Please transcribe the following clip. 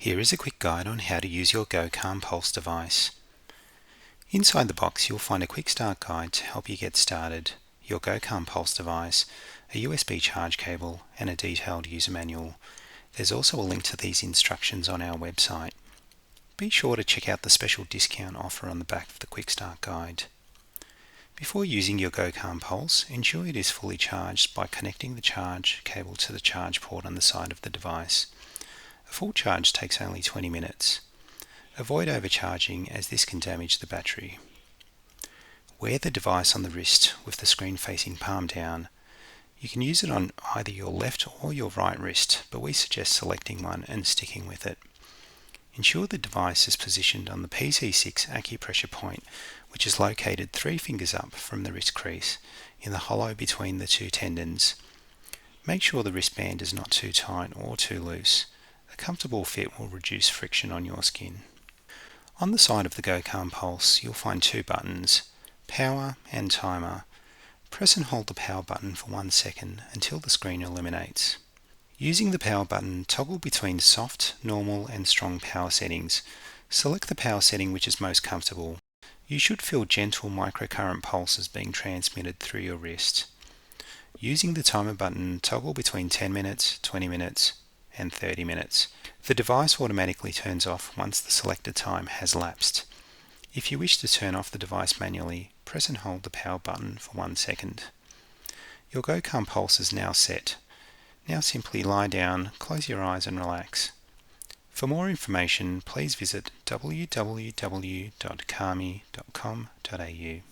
Here is a quick guide on how to use your GoCalm Pulse device. Inside the box you'll find a quick start guide to help you get started, your GoCalm Pulse device, a USB charge cable and a detailed user manual. There's also a link to these instructions on our website. Be sure to check out the special discount offer on the back of the quick start guide. Before using your GoCalm Pulse, ensure it is fully charged by connecting the charge cable to the charge port on the side of the device. A full charge takes only 20 minutes. Avoid overcharging as this can damage the battery. Wear the device on the wrist with the screen facing palm down. You can use it on either your left or your right wrist, but we suggest selecting one and sticking with it. Ensure the device is positioned on the PC6 acupressure point, which is located 3 fingers up from the wrist crease in the hollow between the two tendons. Make sure the wristband is not too tight or too loose. A comfortable fit will reduce friction on your skin. On the side of the GoCalm Pulse you'll find two buttons, Power and Timer. Press and hold the power button for 1 second until the screen illuminates. Using the power button, toggle between soft, normal and strong power settings. Select the power setting which is most comfortable. You should feel gentle microcurrent pulses being transmitted through your wrist. Using the timer button, toggle between 10 minutes, 20 minutes and 30 minutes. The device automatically turns off once the selected time has lapsed. If you wish to turn off the device manually, press and hold the power button for 1 second. Your GoCalm Pulse is now set. Now simply lie down, close your eyes and relax. For more information, please visit www.calmy.com.au.